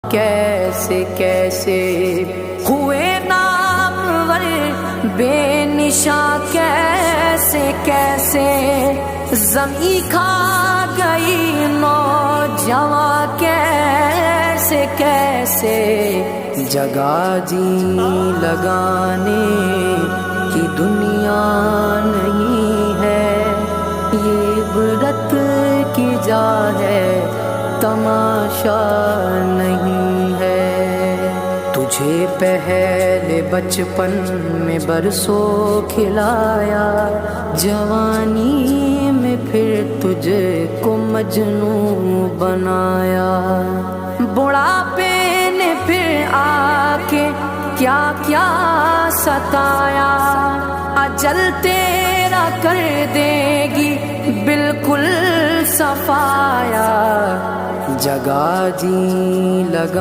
کیسے کیسے ہوئے نامور بے نشاں، کیسے کیسے زمین کھا گئی نوجواں، کیسے کیسے جگہ جی لگانے کی دنیا نہیں ہے، یہ عبرت کی جا ہے تماشا نہیں ہے۔ تجھے پہلے بچپن میں برسوں کھلایا، جوانی میں پھر تجھے کو مجنوں بنایا، بڑھاپے نے پھر آ کے کیا کیا ستایا، اجل تیرا کر دے گی بالکل صفایا، جگہ جی لگا